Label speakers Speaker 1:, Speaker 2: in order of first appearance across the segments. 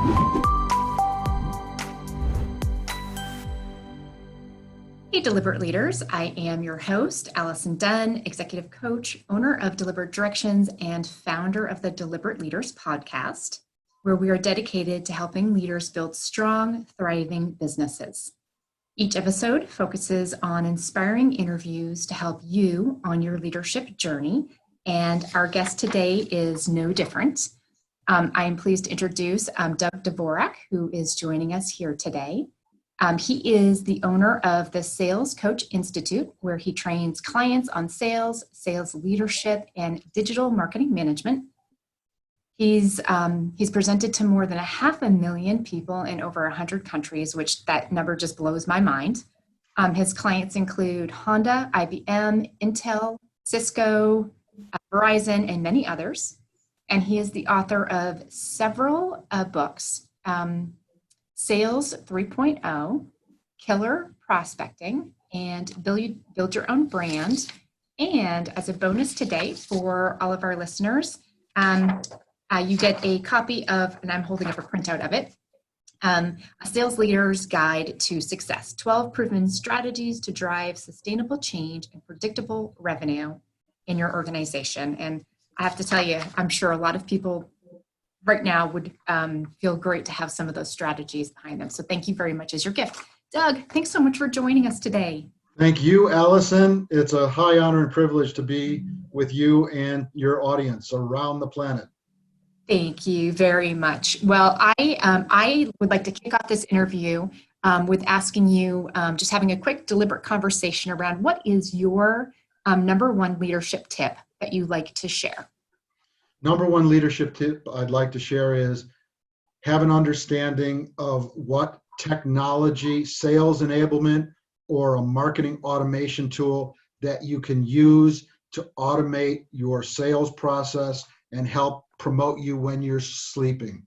Speaker 1: Hey, Deliberate Leaders. I am your host, Allison Dunn, executive coach, owner of Deliberate Directions, and founder of the Deliberate Leaders podcast, where we are dedicated to helping leaders build strong, thriving businesses. Each episode focuses on inspiring interviews to help you on your leadership journey, and our guest today is no different. I am pleased to introduce Doug Dvorak, who is joining us here today. He is the owner of the Sales Coach Institute, where he trains clients on sales, sales leadership, and digital marketing management. He's presented to more than 500,000 people in over 100 countries, which that number just blows my mind. His clients include Honda, IBM, Intel, Cisco, Verizon, and many others. And he is the author of several books. Sales 3.0, Killer Prospecting, and Build Your Own Brand. And as a bonus today for all of our listeners, you get a copy of, and I'm holding up a printout of it, A Sales Leader's Guide to Success, 12 Proven Strategies to Drive Sustainable Change and Predictable Revenue in Your Organization. And I have to tell you, I'm sure a lot of people right now would feel great to have some of those strategies behind them. So thank you very much as your gift. Doug, thanks so much for joining us today.
Speaker 2: Thank you, Allison. It's a high honor and privilege to be with you and your audience around the planet.
Speaker 1: Thank you very much. Well, I would like to kick off this interview with asking you, just having a quick deliberate conversation around what is your number one leadership tip that you like to share?
Speaker 2: Number one leadership tip I'd like to share is have an understanding of what technology, sales enablement, or a marketing automation tool that you can use to automate your sales process and help promote you when you're sleeping.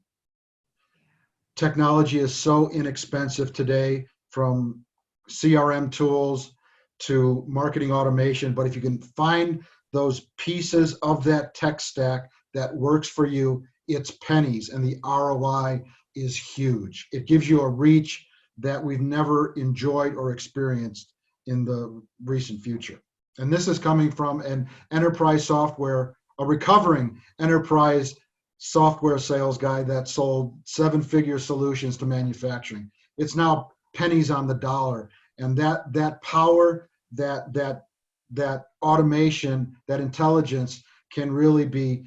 Speaker 2: Technology is so inexpensive today, from CRM tools to marketing automation, but if you can find those pieces of that tech stack that works for you, it's pennies, and the ROI is huge. It gives you a reach that we've never enjoyed or experienced in the recent future. And this is coming from an enterprise software, a recovering enterprise software sales guy that sold seven-figure solutions to manufacturing. It's now pennies on the dollar, and that power, that automation, that intelligence can really be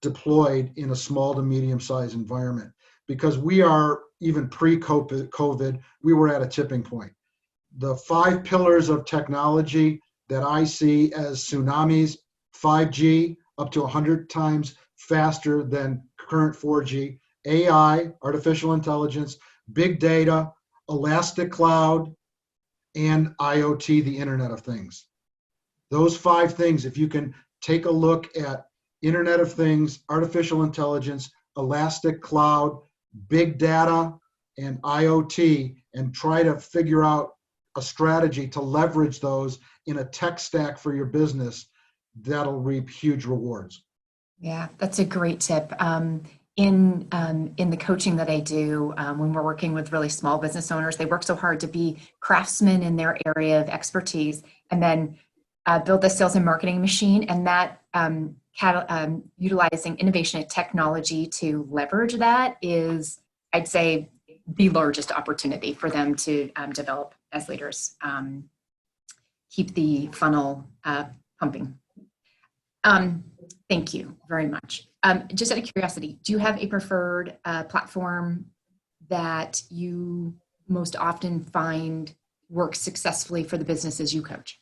Speaker 2: deployed in a small to medium-sized environment, because we are, even pre-COVID, we were at a tipping point. The 5 pillars of technology that I see as tsunamis: 5G, up to 100 times faster than current 4G, AI, artificial intelligence, big data, elastic cloud, and IoT, the Internet of Things. Those 5 things, if you can take a look at Internet of Things, artificial intelligence, elastic cloud, big data, and IoT, and try to figure out a strategy to leverage those in a tech stack for your business, that'll reap huge rewards.
Speaker 1: Yeah, that's a great tip. In the coaching that I do, when we're working with really small business owners, they work so hard to be craftsmen in their area of expertise, and then build the sales and marketing machine, and that utilizing innovation and technology to leverage that is, I'd say, the largest opportunity for them to develop as leaders. Keep the funnel pumping. Thank you very much. Just out of curiosity, do you have a preferred platform that you most often find works successfully for the businesses you coach?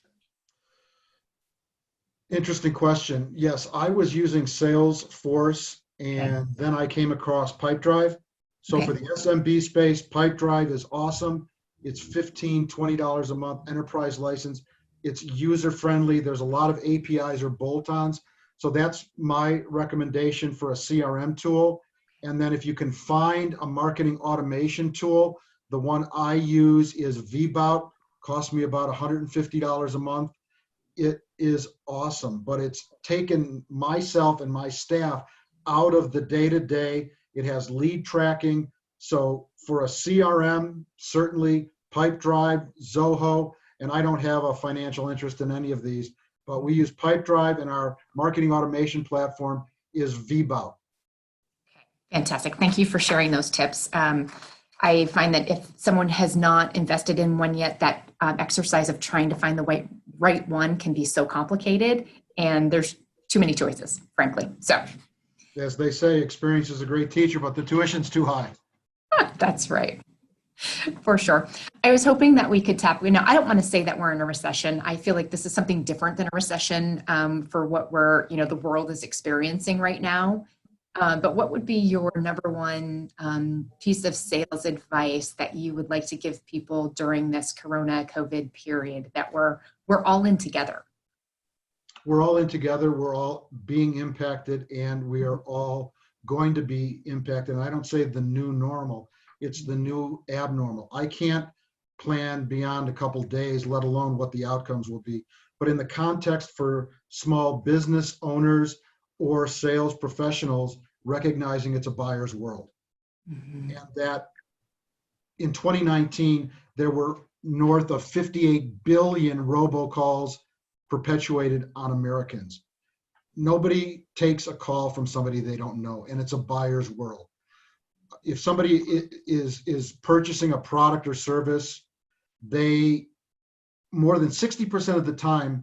Speaker 2: Interesting question. Yes, I was using Salesforce, and then I came across Pipedrive. So for the SMB space, Pipedrive is awesome. It's $15, $20 a month enterprise license. It's user-friendly. There's a lot of APIs or bolt-ons. So that's my recommendation for a CRM tool. And then if you can find a marketing automation tool, the one I use is VBout. Cost me about $150 a month. It is awesome, but it's taken myself and my staff out of the day-to-day. It has lead tracking, So for a CRM, certainly Pipedrive, Zoho, and I don't have a financial interest in any of these, but we use Pipedrive, and our marketing automation platform is VBout.
Speaker 1: Fantastic. Thank you for sharing those tips. I find that if someone has not invested in one yet, that exercise of trying to find the right one can be so complicated, and there's too many choices, frankly. So,
Speaker 2: as they say, experience is a great teacher, but the tuition's too high.
Speaker 1: That's right. For sure. I was hoping that we could tap, I don't want to say that we're in a recession. I feel like this is something different than a recession for what the world is experiencing right now. But what would be your number one piece of sales advice that you would like to give people during this Corona COVID period that we're all in together?
Speaker 2: We're all in together. We're all being impacted, and we are all going to be impacted. And I don't say the new normal, it's the new abnormal. I can't plan beyond a couple days, let alone what the outcomes will be. But in the context for small business owners or sales professionals, recognizing it's a buyer's world. Mm-hmm. And that in 2019, there were north of 58 billion robocalls perpetuated on Americans. Nobody takes a call from somebody they don't know, and it's a buyer's world. If somebody is purchasing a product or service, they more than 60% of the time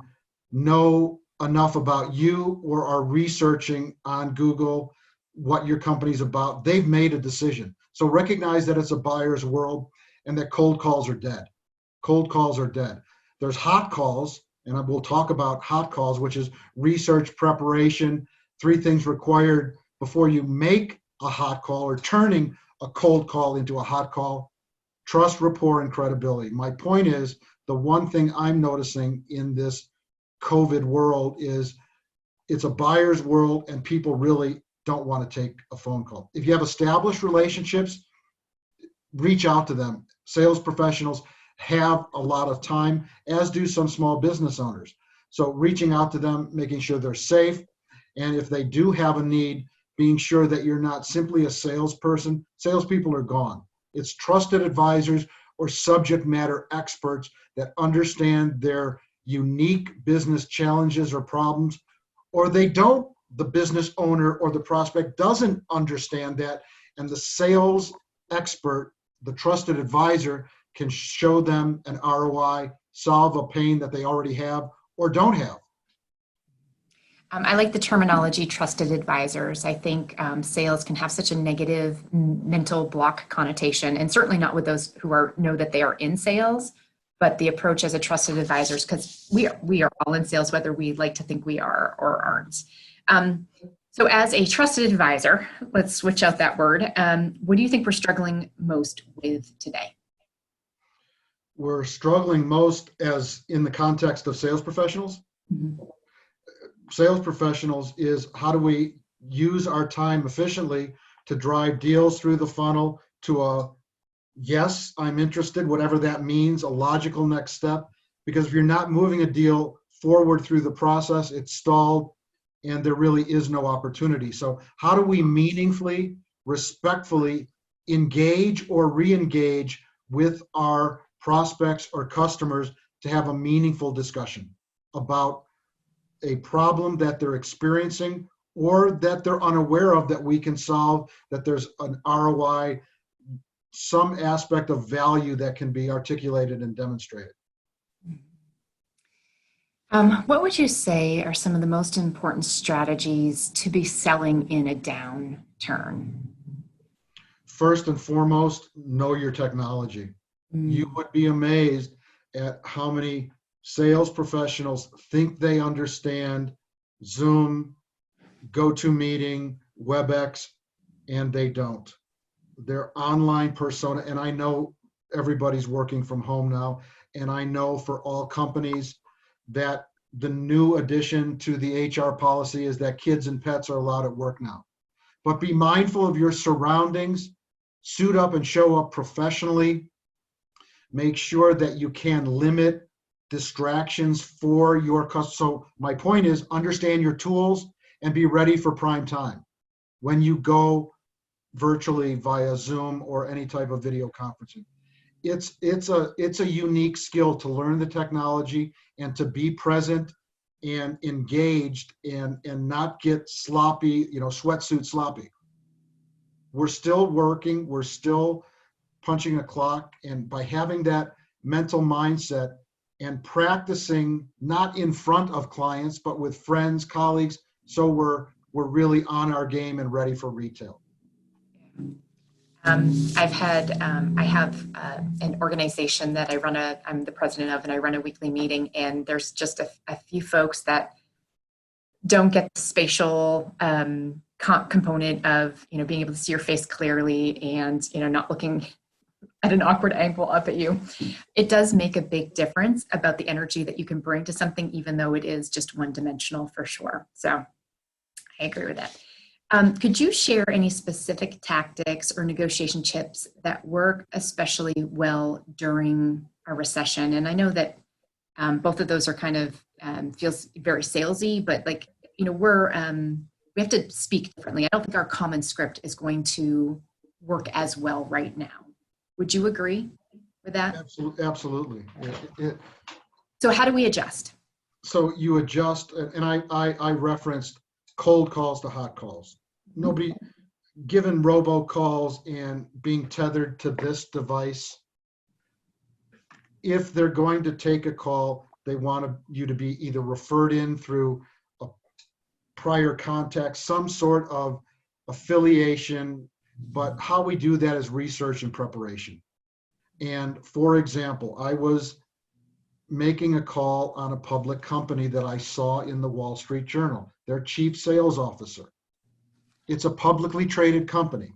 Speaker 2: know enough about you or are researching on Google what your company's about. They've made a decision. So recognize that it's a buyer's world and that cold calls are dead. Cold calls are dead. There's hot calls, and we'll talk about hot calls, which is research, preparation, 3 things required before you make a hot call or turning a cold call into a hot call: trust, rapport, and credibility. My point is, the one thing I'm noticing in this COVID world is it's a buyer's world, and people really don't want to take a phone call. If you have established relationships, reach out to them. Sales professionals have a lot of time, as do some small business owners. So reaching out to them, making sure they're safe, and if they do have a need, being sure that you're not simply a salesperson. Salespeople are gone. It's trusted advisors or subject matter experts that understand their unique business challenges or problems, or they don't. The business owner or the prospect doesn't understand that, and the sales expert, the trusted advisor, can show them an ROI, solve a pain that they already have or don't have.
Speaker 1: I like the terminology trusted advisors. I think sales can have such a negative mental block connotation, and certainly not with those who know that they are in sales, but the approach as a trusted advisors, because we are all in sales, whether we like to think we are or aren't. So as a trusted advisor, let's switch out that word. What do you think we're struggling most with today?
Speaker 2: We're struggling most as in the context of sales professionals. Mm-hmm. Sales professionals is, how do we use our time efficiently to drive deals through the funnel to a yes, I'm interested, whatever that means, a logical next step. Because if you're not moving a deal forward through the process, it's stalled and there really is no opportunity. So how do we meaningfully, respectfully engage or re-engage with our prospects or customers to have a meaningful discussion about a problem that they're experiencing or that they're unaware of that we can solve, that there's an ROI, some aspect of value that can be articulated and demonstrated.
Speaker 1: What would you say are some of the most important strategies to be selling in a downturn?
Speaker 2: First and foremost, know your technology. You would be amazed at how many sales professionals think they understand Zoom, GoToMeeting, WebEx, and they don't. Their online persona, and I know everybody's working from home now, and I know for all companies that the new addition to the HR policy is that kids and pets are allowed at work now. But be mindful of your surroundings, suit up and show up professionally. Make sure that you can limit distractions for your customer. So my point is, understand your tools and be ready for prime time. When you go virtually via Zoom or any type of video conferencing. It's a unique skill to learn the technology and to be present and engaged and not get sloppy, sweatsuit sloppy. We're still working, we're still punching a clock, and by having that mental mindset and practicing not in front of clients but with friends, colleagues, so we're really on our game and ready for retail.
Speaker 1: I have an organization that I'm the president of, and I run a weekly meeting, and there's just a few folks that don't get the spatial component of, being able to see your face clearly and, not looking at an awkward angle up at you. It does make a big difference about the energy that you can bring to something, even though it is just one-dimensional for sure. So I agree with that. Could you share any specific tactics or negotiation tips that work especially well during a recession? And I know that both of those are kind of feels very salesy, but we have to speak differently. I don't think our common script is going to work as well right now. Would you agree with that?
Speaker 2: Absolutely.
Speaker 1: So how do we adjust?
Speaker 2: So you adjust, and I referenced cold calls to hot calls. Nobody, given robocalls and being tethered to this device, if they're going to take a call, they want you to be either referred in through a prior contact, some sort of affiliation, but how we do that is research and preparation. And for example, I was making a call on a public company that I saw in the Wall Street Journal, their chief sales officer. It's a publicly traded company.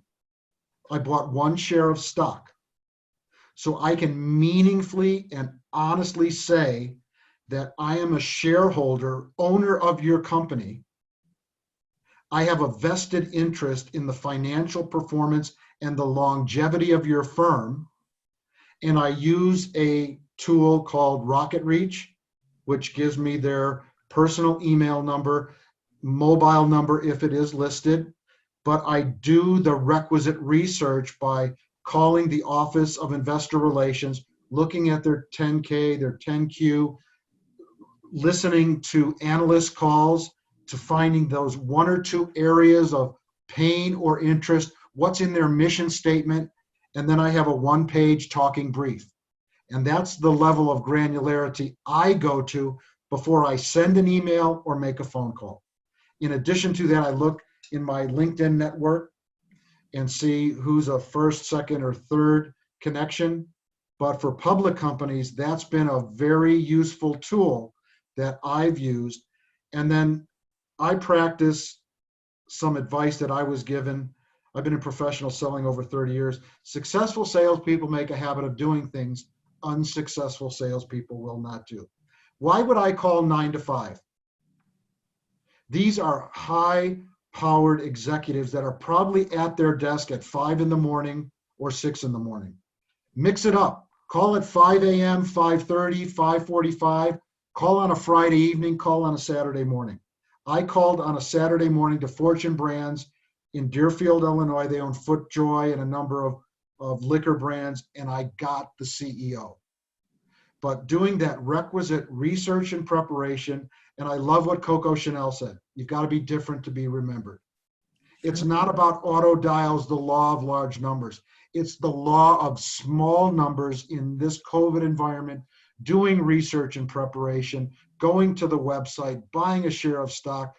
Speaker 2: I bought one share of stock. So I can meaningfully and honestly say that I am a shareholder, owner of your company. I have a vested interest in the financial performance and the longevity of your firm. And I use a tool called Rocket Reach, which gives me their personal email number, mobile number if it is listed. But I do the requisite research by calling the Office of Investor Relations, looking at their 10K, their 10Q, listening to analyst calls, to finding those one or two areas of pain or interest, what's in their mission statement, and then I have a one-page talking brief. And that's the level of granularity I go to before I send an email or make a phone call. In addition to that, I look in my LinkedIn network and see who's a first, second, or third connection. But for public companies, that's been a very useful tool that I've used. And then I practice some advice that I was given. I've been in professional selling over 30 years. Successful salespeople make a habit of doing things unsuccessful salespeople will not do. Why would I call 9 to 5? These are high-powered executives that are probably at their desk at 5 in the morning or 6 in the morning. Mix it up. Call at 5 a.m., 5:30, 5:45. Call on a Friday evening. Call on a Saturday morning. I called on a Saturday morning to Fortune Brands in Deerfield, Illinois. They own FootJoy and a number of liquor brands, and I got the CEO. But doing that requisite research and preparation, and I love what Coco Chanel said, you've got to be different to be remembered. It's not about auto dials, the law of large numbers. It's the law of small numbers in this COVID environment, doing research and preparation, going to the website, buying a share of stock.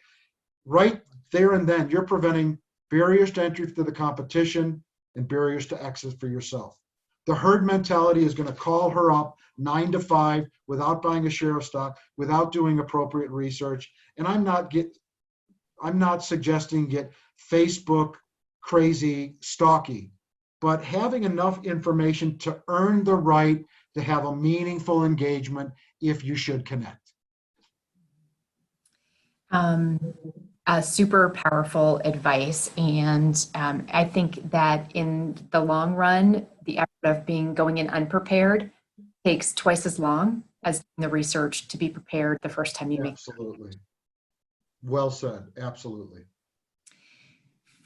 Speaker 2: Right there and then, you're preventing barriers to entry to the competition and barriers to exit for yourself. The herd mentality is going to call her up 9 to 5 without buying a share of stock, without doing appropriate research. And I'm not suggesting get Facebook crazy, stalky, but having enough information to earn the right to have a meaningful engagement if you should connect.
Speaker 1: Super powerful advice. And I think that in the long run, the effort of going in unprepared takes twice as long as doing the research to be prepared the first time you make it.
Speaker 2: Absolutely. Well said. Absolutely.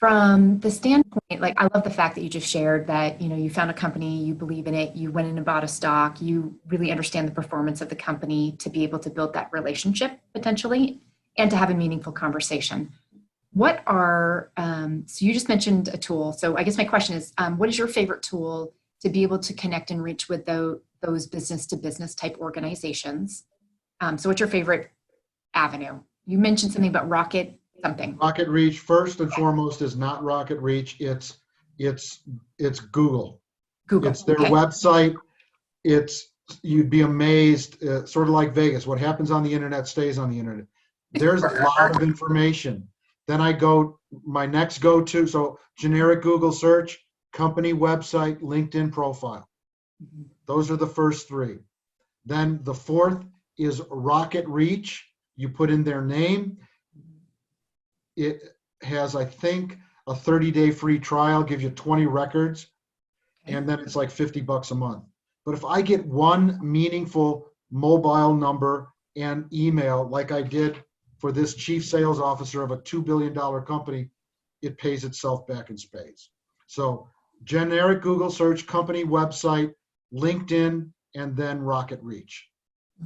Speaker 1: From the standpoint, like I love the fact that you just shared that, you found a company, you believe in it, you went in and bought a stock, you really understand the performance of the company to be able to build that relationship potentially and to have a meaningful conversation. What are, so you just mentioned a tool. So I guess my question is, what is your favorite tool to be able to connect and reach with those business to business type organizations? So what's your favorite avenue? You mentioned something about Rocket something.
Speaker 2: Rocket Reach, first and foremost, is not Rocket Reach. It's Google.
Speaker 1: Google.
Speaker 2: It's their
Speaker 1: Okay.
Speaker 2: website. You'd be amazed, sort of like Vegas. What happens on the internet stays on the internet. There's a lot of information. Then my next go-to, so generic Google search, company website, LinkedIn profile. Those are the first three. Then the fourth is Rocket Reach. You put in their name. It has, I think, a 30-day free trial, gives you 20 records, and then it's like $50 a month. But if I get one meaningful mobile number and email, like I did for this chief sales officer of a $2 billion company, it pays itself back in spades. So generic Google search, company website, LinkedIn, and then Rocket Reach.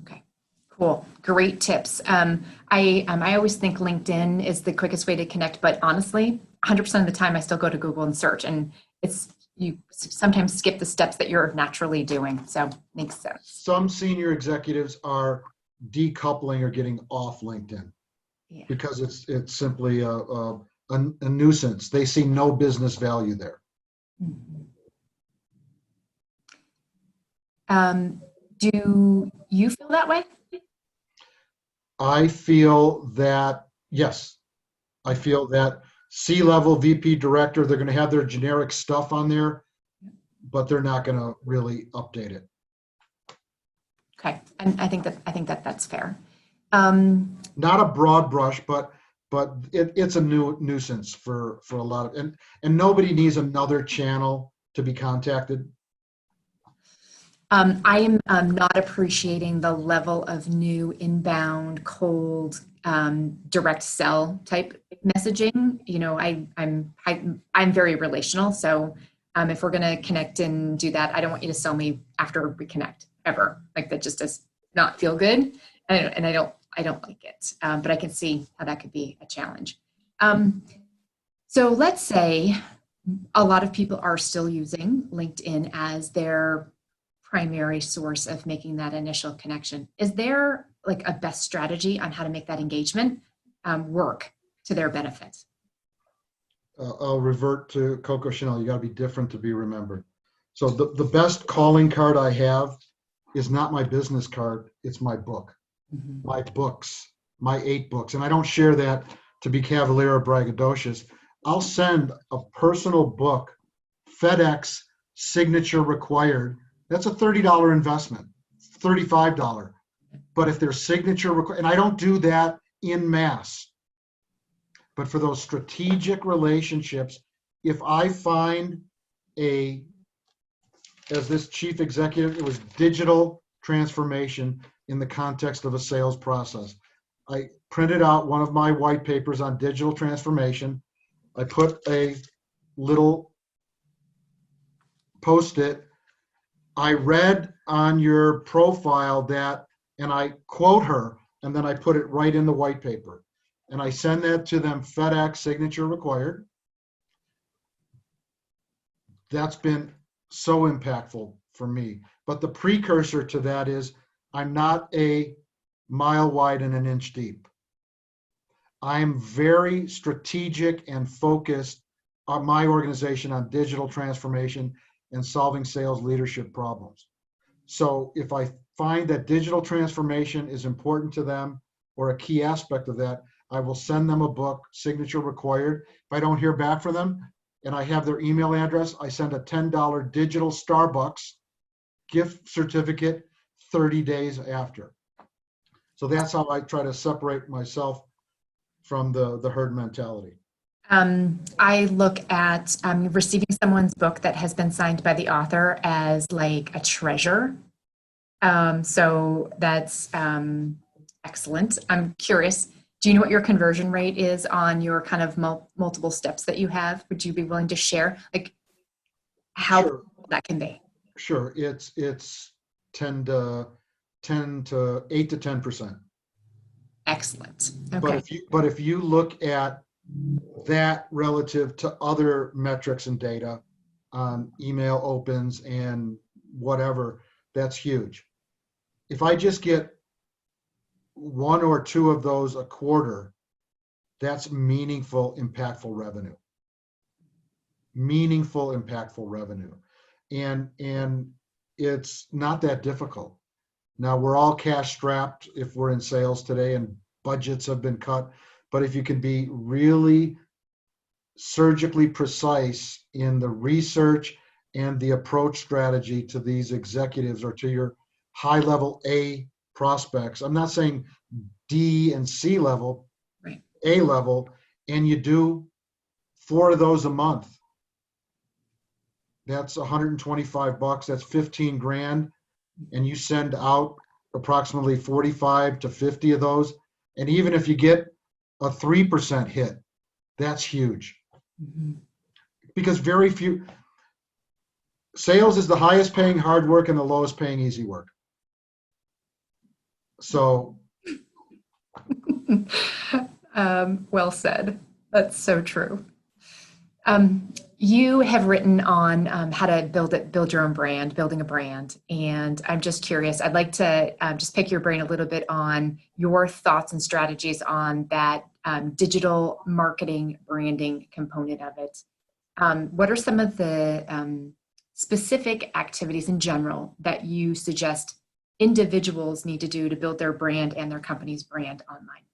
Speaker 1: Okay, cool. Great tips. I always think LinkedIn is the quickest way to connect, but honestly, 100% of the time I still go to Google and search, and you sometimes skip the steps that you're naturally doing. So makes sense.
Speaker 2: Some senior executives are decoupling or getting off LinkedIn because it's simply a nuisance. They see no business value there.
Speaker 1: Do you feel that way?
Speaker 2: I feel that, yes. I feel that C-level VP director, they're going to have their generic stuff on there, but they're not going to really update it.
Speaker 1: Okay, and I think that that's fair.
Speaker 2: Not a broad brush, but it's a nuisance for a lot of, and nobody needs another channel to be contacted.
Speaker 1: I am not appreciating the level of new inbound, cold, direct sell type messaging. I'm very relational, so if we're going to connect and do that, I don't want you to sell me after we connect ever. Like that just does not feel good, and I don't like it. But I can see how that could be a challenge. So let's say a lot of people are still using LinkedIn as their primary source of making that initial connection. Is there like a best strategy on how to make that engagement work to their benefit?
Speaker 2: I'll revert to Coco Chanel. You got to be different to be remembered. So the best calling card I have is not my business card. It's my book, my books, my 8 books. And I don't share that to be cavalier or braggadocious. I'll send a personal book, FedEx, signature required. That's a $30 investment, $35. But if there's signature required, and I don't do that in mass, but for those strategic relationships, if I find as this chief executive, it was digital transformation in the context of a sales process. I printed out one of my white papers on digital transformation. I put a little Post-it. I read on your profile that, and I quote her, and then I put it right in the white paper. And I send that to them, FedEx, signature required. That's been so impactful for me. But the precursor to that is I'm not a mile wide and an inch deep. I'm very strategic and focused on my organization on digital transformation and solving sales leadership problems. So if I find that digital transformation is important to them or a key aspect of that, I will send them a book, signature required. If I don't hear back from them and I have their email address, I send a $10 digital Starbucks gift certificate 30 days after. So that's how I try to separate myself from the herd mentality.
Speaker 1: I look at receiving someone's book that has been signed by the author as like a treasure. So that's excellent. I'm curious, Do you know what your conversion rate is on your kind of multiple steps that you have? Would you be willing to share, like, how
Speaker 2: Sure,
Speaker 1: that can be?
Speaker 2: sure. It's 10 to 8 to 10%.
Speaker 1: Excellent.
Speaker 2: But
Speaker 1: Okay.
Speaker 2: if you look at that relative to other metrics and data on email opens and whatever, that's huge. If I just get one or two of those a quarter, that's meaningful, impactful revenue. Meaningful, impactful revenue. And it's not that difficult. Now, we're all cash strapped if we're in sales today and budgets have been cut. But if you can be really surgically precise in the research and the approach strategy to these executives or to your high level A prospects, I'm not saying D and C level,
Speaker 1: Right.
Speaker 2: A level, and you do 4 of those a month, that's $125, that's 15 grand, and you send out approximately 45 to 50 of those, and even if you get a 3% hit, that's huge.
Speaker 1: Mm-hmm.
Speaker 2: Because very few, sales is the highest paying hard work and the lowest paying easy work. So
Speaker 1: Well said. That's so true. You have written on how to build your own brand, building a brand. And I'm just curious, I'd like to just pick your brain a little bit on your thoughts and strategies on that digital marketing branding component of it. What are some of the specific activities in general that you suggest individuals need to do to build their brand and their company's brand online?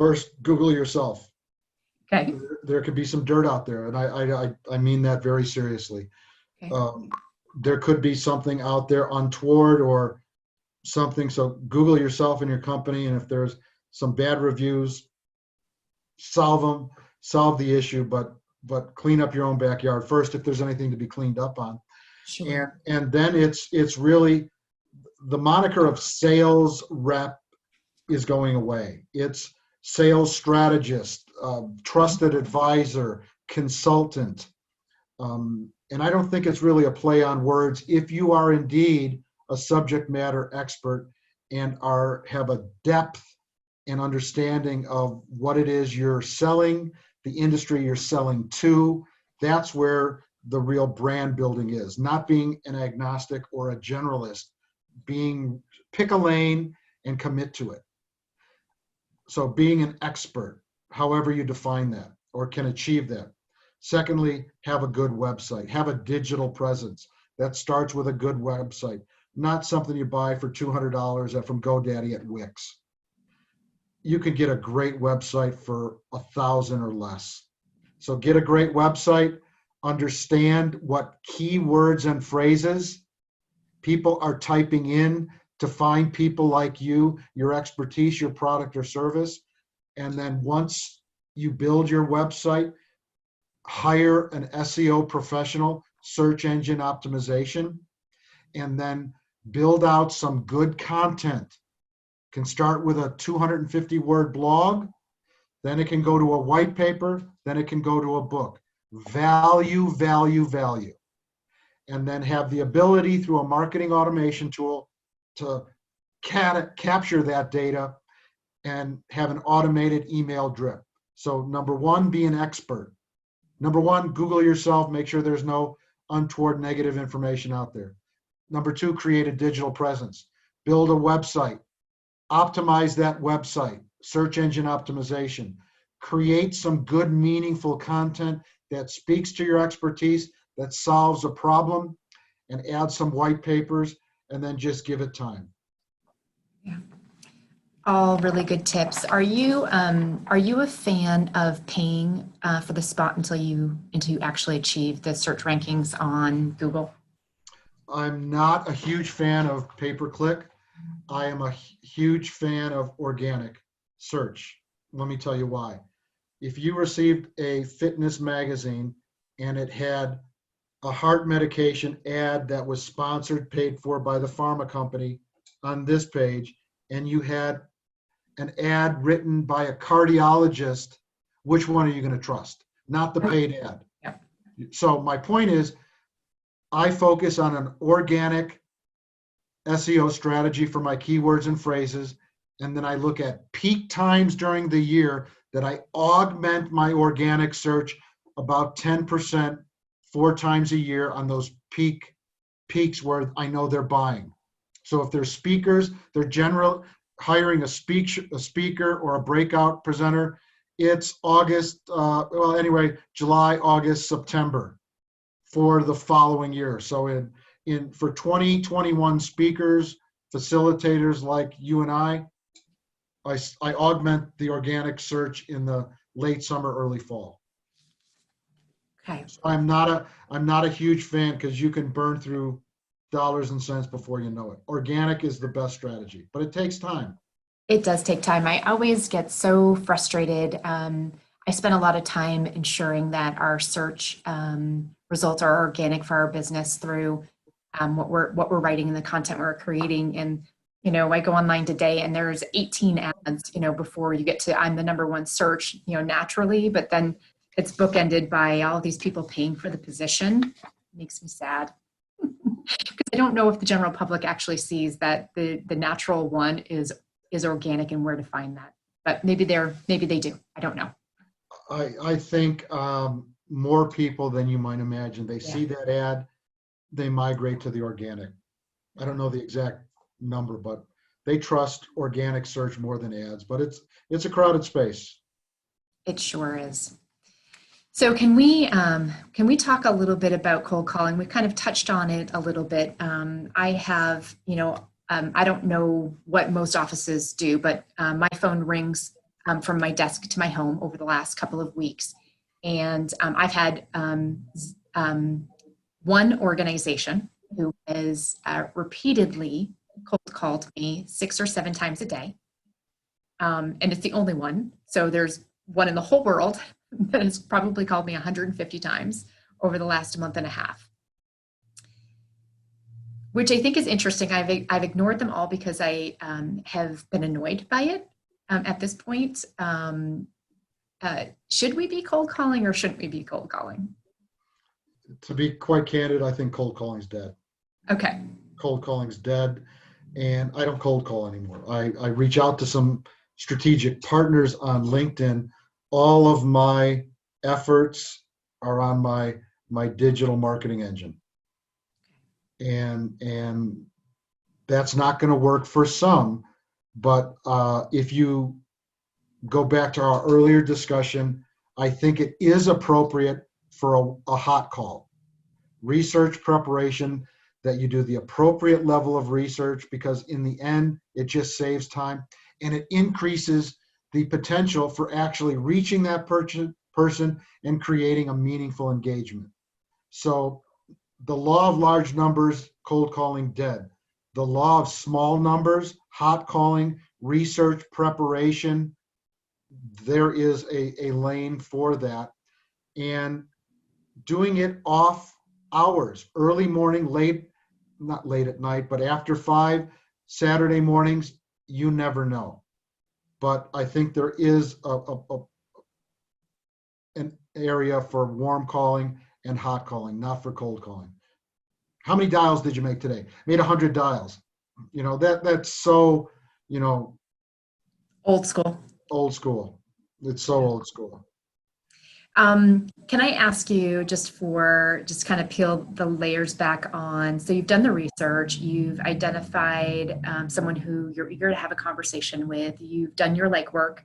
Speaker 2: first, Google yourself.
Speaker 1: Okay.
Speaker 2: There could be some dirt out there, and I mean that very seriously.
Speaker 1: Okay.
Speaker 2: There could be something out there untoward or something. So Google yourself and your company, and if there's some bad reviews, solve them, solve the issue, but clean up your own backyard first if there's anything to be cleaned up on.
Speaker 1: Sure.
Speaker 2: And then it's really the moniker of sales rep is going away. It's sales strategist, trusted advisor, consultant. And I don't think it's really a play on words. If you are indeed a subject matter expert and have a depth and understanding of what it is you're selling, the industry you're selling to, that's where the real brand building is. Not being an agnostic or a generalist, pick a lane and commit to it. So being an expert, however you define that or can achieve that. Secondly, have a good website, have a digital presence. That starts with a good website, not something you buy for $200 from GoDaddy at Wix. You can get a great website for $1,000 or less. So get a great website, understand what keywords and phrases people are typing in to find people like you, your expertise, your product or service. And then once you build your website, hire an SEO professional, search engine optimization, and then build out some good content. Can start with a 250 word blog, then it can go to a white paper, then it can go to a book. Value, value, value. And then have the ability through a marketing automation tool to capture that data and have an automated email drip. So number one, be an expert. Number one, Google yourself, make sure there's no untoward negative information out there. Number two, create a digital presence. Build a website. Optimize that website, search engine optimization. Create some good, meaningful content that speaks to your expertise, that solves a problem, and add some white papers, and then just give it time.
Speaker 1: Yeah. All really good tips. Are you a fan of paying for the spot until you actually achieve the search rankings on Google?
Speaker 2: I'm not a huge fan of pay-per-click. I am a huge fan of organic search. Let me tell you why. If you received a fitness magazine and it had a heart medication ad that was sponsored, paid for by the pharma company on this page, and you had an ad written by a cardiologist, which one are you going to trust? Not the paid ad.
Speaker 1: Yeah.
Speaker 2: So my point is, I focus on an organic SEO strategy for my keywords and phrases, and then I look at peak times during the year that I augment my organic search about 10% 4 times a year on those peaks where I know they're buying. So if they're speakers, they're general hiring a speaker or a breakout presenter. It's July, August, September for the following year. So for 2021 speakers, facilitators like you and I augment the organic search in the late summer, early fall.
Speaker 1: Okay.
Speaker 2: So I'm not a huge fan, because you can burn through dollars and cents before you know it. Organic is the best strategy, but it takes time.
Speaker 1: It does take time. I always get so frustrated. I spend a lot of time ensuring that our search results are organic for our business through what we're writing and the content we're creating. And I go online today and there's 18 ads, before you get to I'm the number one search, naturally, but then it's bookended by all these people paying for the position. It makes me sad. Because I don't know if the general public actually sees that the natural one is organic and where to find that. But maybe they do. I don't know.
Speaker 2: I think more people than you might imagine, they see that ad, they migrate to the organic. I don't know the exact number, but they trust organic search more than ads. But it's a crowded space. It
Speaker 1: sure is. So can we talk a little bit about cold calling? We kind of touched on it a little bit. I have, I don't know what most offices do, but my phone rings from my desk to my home over the last couple of weeks. And I've had one organization who has repeatedly cold called me 6 or 7 times a day. And it's the only one. So there's one in the whole world that has probably called me 150 times over the last month and a half, which I think is interesting. I've ignored them all because I have been annoyed by it at this point. Should we be cold calling or shouldn't we be cold calling?
Speaker 2: To be quite candid, I think cold calling is dead.
Speaker 1: Okay.
Speaker 2: Cold calling is dead, and I don't cold call anymore. I reach out to some strategic partners on LinkedIn. All of my efforts are on my digital marketing engine. And that's not going to work for some, but if you go back to our earlier discussion, I think it is appropriate for a hot call. Research preparation, that you do the appropriate level of research, because in the end, it just saves time and it increases the potential for actually reaching that person and creating a meaningful engagement. So the law of large numbers, cold calling, dead. The law of small numbers, hot calling, research preparation, there is a lane for that. And doing it off hours, early morning, not late at night, but after 5, Saturday mornings, you never know. But I think there is an area for warm calling and hot calling, not for cold calling. How many dials did you make today? Made 100 dials. That's so,
Speaker 1: old school.
Speaker 2: Old school. It's so old school.
Speaker 1: Can I ask you just kind of peel the layers back on, so you've done the research, you've identified someone who you're eager to have a conversation with, you've done your legwork,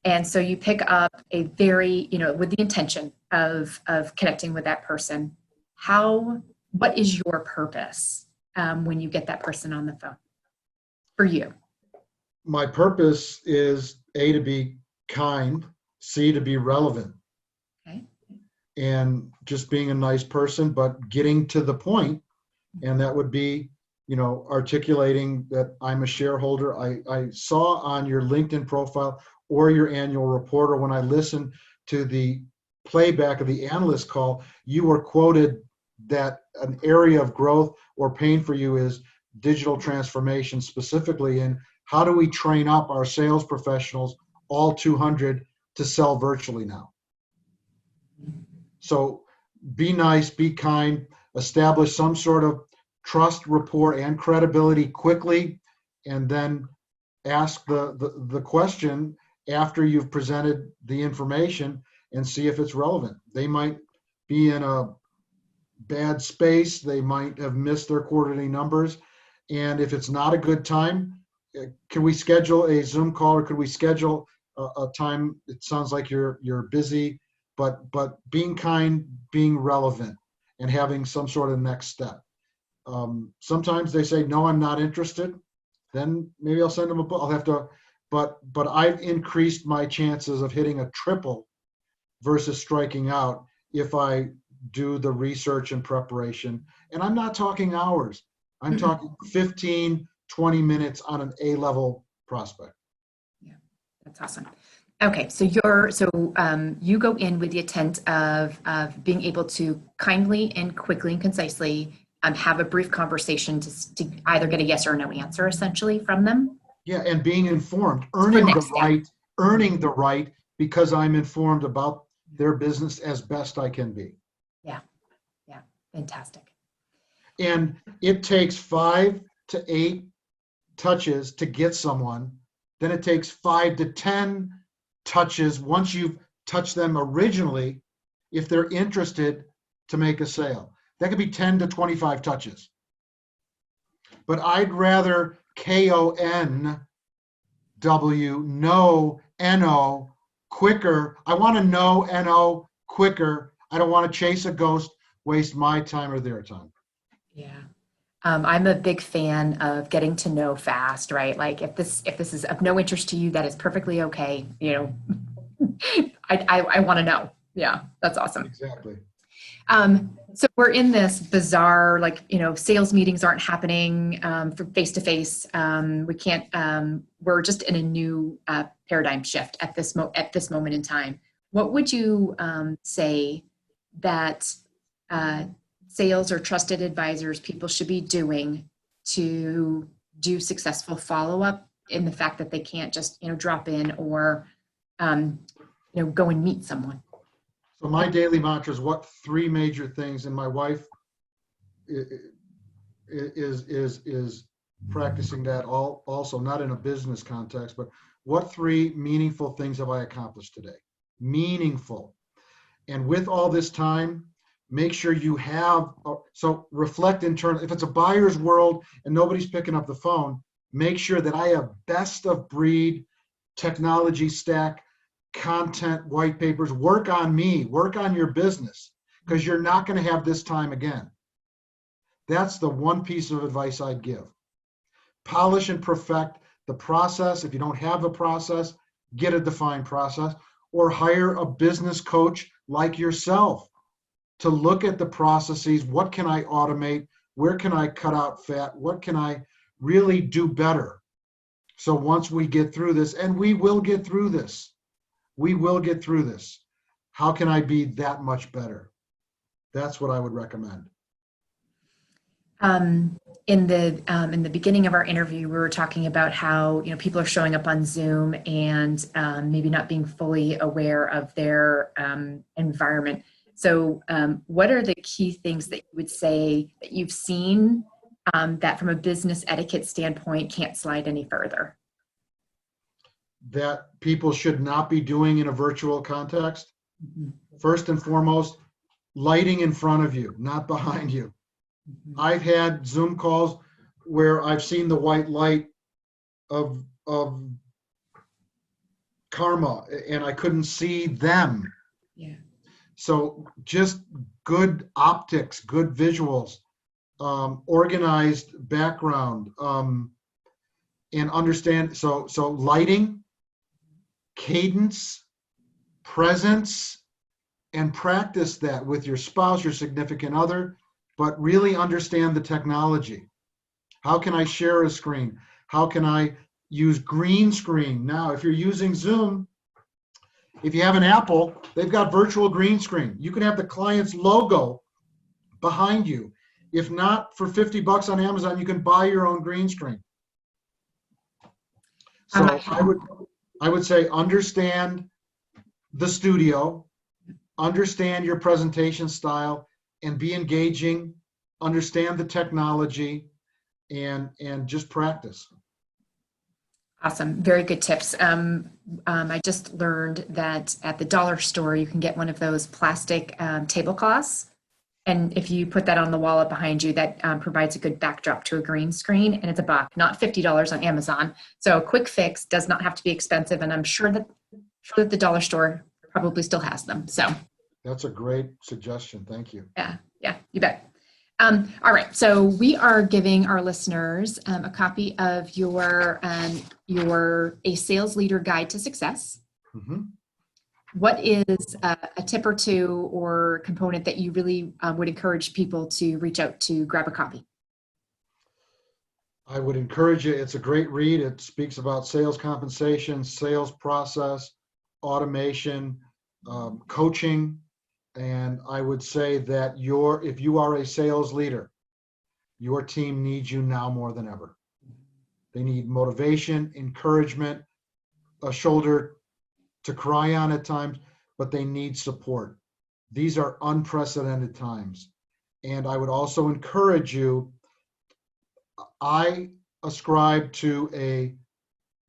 Speaker 1: and so you pick up a very, with the intention of connecting with that person. What is your purpose when you get that person on the phone for you?
Speaker 2: My purpose is A, to be kind, C, to be relevant.
Speaker 1: Okay.
Speaker 2: And just being a nice person, but getting to the point. And that would be, articulating that I'm a shareholder. I saw on your LinkedIn profile or your annual report, or when I listened to the playback of the analyst call, you were quoted that an area of growth or pain for you is digital transformation, specifically in How do we train up our sales professionals, all 200, to sell virtually now? So be nice, be kind, establish some sort of trust, rapport, and credibility quickly, and then ask the question after you've presented the information and see if it's relevant. They might be in a bad space. They might have missed their quarterly numbers. And if it's not a good time, can we schedule a Zoom call, or could we schedule a time? It sounds like you're busy, but being kind, being relevant, and having some sort of next step. Sometimes they say, no, I'm not interested. Then maybe I'll send them a book. I'll have to, but I've increased my chances of hitting a triple versus striking out if I do the research and preparation. And I'm not talking hours. I'm talking 15, 20 minutes on an A-level prospect.
Speaker 1: Yeah, that's awesome. Okay, so you go in with the intent of being able to kindly and quickly and concisely have a brief conversation to either get a yes or no answer, essentially, from them.
Speaker 2: Yeah, and being informed, earning the right because I'm informed about their business as best I can be.
Speaker 1: Yeah, fantastic.
Speaker 2: And it takes 5 to 8 touches to get someone. Then it takes 5 to 10 touches once you've touched them originally, if they're interested, to make a sale. That could be 10 to 25 touches. But I'd rather KONW, know, NO, quicker. I want to know NO quicker. I don't want to chase a ghost, waste my time or their time.
Speaker 1: Yeah. I'm a big fan of getting to know fast, right? Like if this is of no interest to you, that is perfectly okay. I want to know. Yeah, that's awesome.
Speaker 2: Exactly.
Speaker 1: So we're in this bizarre, sales meetings aren't happening for face-to-face. We can't, we're just in a new paradigm shift at this moment in time. What would you say that sales or trusted advisors, people should be doing to do successful follow-up, in the fact that they can't just, drop in or, go and meet someone?
Speaker 2: So my daily mantra is what 3 major things, and my wife is practicing that also, not in a business context, but what 3 meaningful things have I accomplished today? Meaningful. And with all this time, make sure you have, so reflect internally. If it's a buyer's world and nobody's picking up the phone, make sure that I have best of breed technology stack, content, white papers. Work on me, work on your business, because you're not going to have this time again. That's the one piece of advice I'd give. Polish and perfect the process. If you don't have a process, get a defined process, or hire a business coach like yourself to look at the processes. What can I automate? Where can I cut out fat? What can I really do better? So once we get through this, and we will get through this, how can I be that much better? That's what I would recommend.
Speaker 1: In the beginning of our interview, we were talking about how people are showing up on Zoom and maybe not being fully aware of their environment. So, what are the key things that you would say that you've seen that, from a business etiquette standpoint, can't slide any further?
Speaker 2: That people should not be doing in a virtual context.
Speaker 1: Mm-hmm.
Speaker 2: First and foremost, lighting in front of you, not behind you. Mm-hmm. I've had Zoom calls where I've seen the white light of karma and I couldn't see them.
Speaker 1: Yeah.
Speaker 2: So just good optics, good visuals, organized background, and understand. So lighting, cadence, presence, and practice that with your spouse, your significant other, but really understand the technology. How can I share a screen? How can I use green screen? Now, if you're using Zoom, if you have an Apple, they've got virtual green screen. You can have the client's logo behind you. If not, for $50 on Amazon, you can buy your own green screen. So I would say understand the studio, understand your presentation style, and be engaging, understand the technology, and just practice.
Speaker 1: Awesome. Very good tips. I just learned that at the dollar store, you can get one of those plastic tablecloths. And if you put that on the wall up behind you, that provides a good backdrop to a green screen, and it's $1, not $50 on Amazon. So a quick fix does not have to be expensive, and I'm sure that the dollar store probably still has them. So
Speaker 2: That's a great suggestion. Thank you.
Speaker 1: yeah, you bet. All right, so we are giving our listeners a copy of your A Sales Leader Guide to Success.
Speaker 2: Mm-hmm.
Speaker 1: What is a tip or two or component that you really would encourage people to reach out to grab a copy?
Speaker 2: I would encourage you. It's a great read. It speaks about sales compensation, sales process, automation, coaching. And I would say that if you are a sales leader, your team needs you now more than ever. They need motivation, encouragement, a shoulder to cry on at times, but they need support. These are unprecedented times. And I would also encourage you, I ascribe to a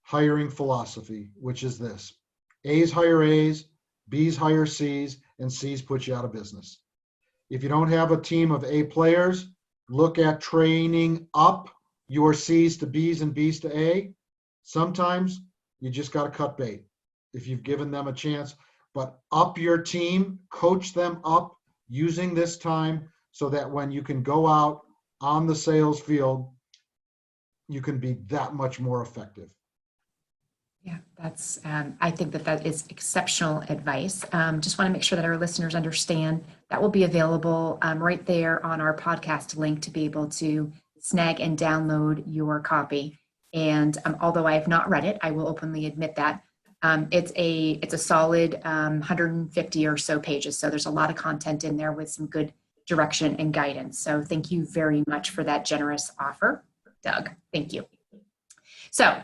Speaker 2: hiring philosophy, which is this: A's hire A's, B's hire C's, and C's put you out of business. If you don't have a team of A players, look at training up your C's to B's and B's to A. Sometimes you just got to cut bait if you've given them a chance, but up your team, coach them up using this time so that when you can go out on the sales field, you can be that much more effective.
Speaker 1: Yeah, that's, I think that is exceptional advice. Just want to make sure that our listeners understand that will be available right there on our podcast link to be able to snag and download your copy. And although I have not read it, I will openly admit that it's a solid 150 or so pages. So there's a lot of content in there with some good direction and guidance. So thank you very much for that generous offer, Doug. Thank you. So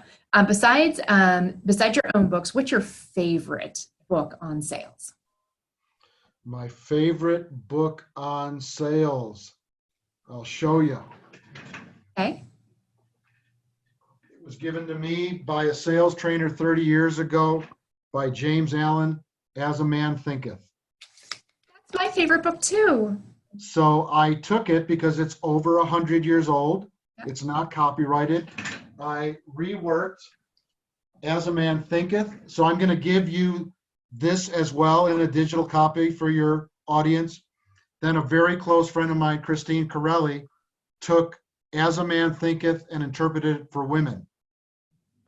Speaker 1: besides your own books, what's your favorite book on sales?
Speaker 2: My favorite book on sales. I'll show you.
Speaker 1: Okay.
Speaker 2: It was given to me by a sales trainer 30 years ago by James Allen, As a Man Thinketh.
Speaker 1: That's my favorite book too.
Speaker 2: So I took it because it's over 100 years old.
Speaker 1: Yep.
Speaker 2: It's not copyrighted. I reworked As a Man Thinketh. So I'm going to give you this as well in a digital copy for your audience. Then a very close friend of mine, Christine Corelli, took As a Man Thinketh and interpreted it for women.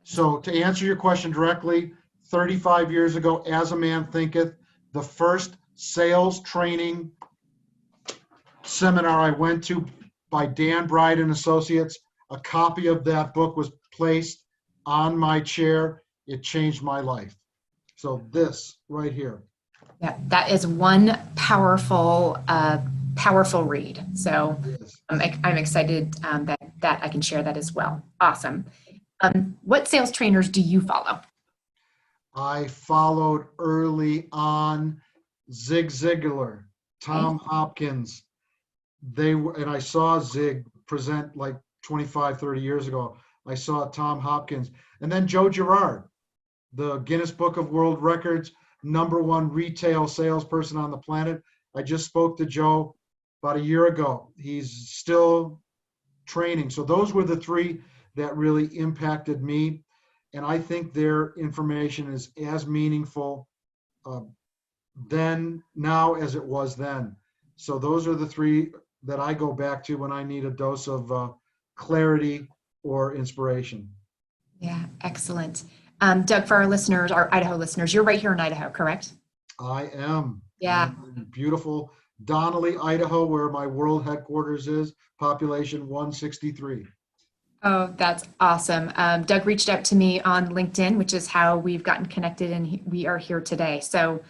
Speaker 2: So to answer your question directly, 35 years ago, As a Man Thinketh, the first sales training seminar I went to by Dan Bride and Associates, a copy of that book was placed on my chair. It changed my life. So this right here.
Speaker 1: Yeah, that is one powerful read. So
Speaker 2: Yes.
Speaker 1: I'm excited that I can share that as well. Awesome. What sales trainers do you follow?
Speaker 2: I followed early on Zig Ziglar, Tom Hopkins. And I saw Zig present like 25, 30 years ago. I saw Tom Hopkins. And then Joe Girard, the Guinness Book of World Records, #1 retail salesperson on the planet. I just spoke to Joe about a year ago. He's still training. So those were the three that really impacted me. And I think their information is as meaningful now as it was then. So those are the three that I go back to when I need a dose of clarity or inspiration.
Speaker 1: Yeah, excellent. Doug, for our listeners, our Idaho listeners, you're right here in Idaho, correct?
Speaker 2: I am.
Speaker 1: Yeah.
Speaker 2: In beautiful Donnelly, Idaho, where my world headquarters is, population 163.
Speaker 1: Oh, that's awesome. Doug reached out to me on LinkedIn, which is how we've gotten connected, and we are here today. So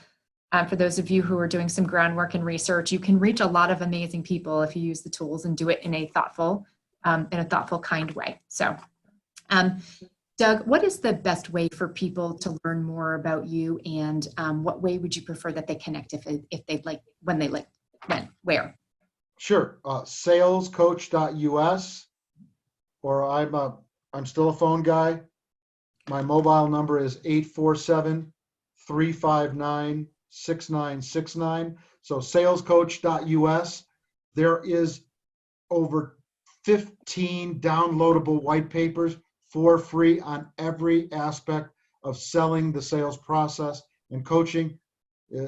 Speaker 1: for those of you who are doing some groundwork and research, you can reach a lot of amazing people if you use the tools and do it in a thoughtful, kind way. So Doug, what is the best way for people to learn more about you, and what way would you prefer that they connect if they'd like, when, where?
Speaker 2: Sure. Salescoach.us, or I'm still a phone guy. My mobile number is 847-359-6969. So salescoach.us. There is over 15 downloadable white papers for free on every aspect of selling the sales process and coaching.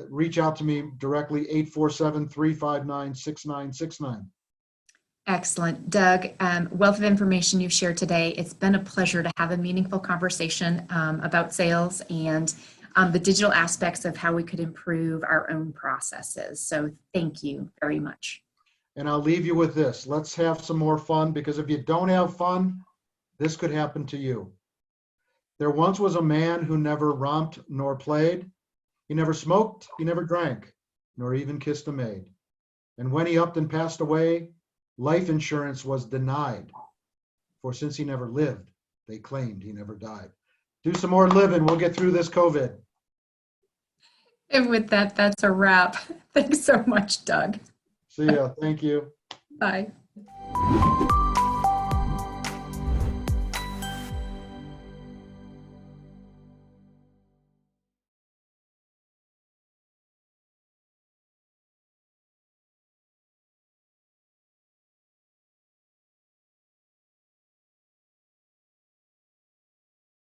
Speaker 2: Reach out to me directly, 847-359-6969.
Speaker 1: Excellent. Doug, wealth of information you've shared today. It's been a pleasure to have a meaningful conversation about sales and the digital aspects of how we could improve our own processes. So thank you very much.
Speaker 2: And I'll leave you with this. Let's have some more fun, because if you don't have fun, this could happen to you. There once was a man who never romped nor played. He never smoked, he never drank, nor even kissed a maid. And when he upped and passed away, life insurance was denied. For since he never lived, they claimed he never died. Do some more living. We'll get through this COVID.
Speaker 1: And with that, that's a wrap. Thanks so much, Doug.
Speaker 2: See ya. Thank you.
Speaker 1: Bye.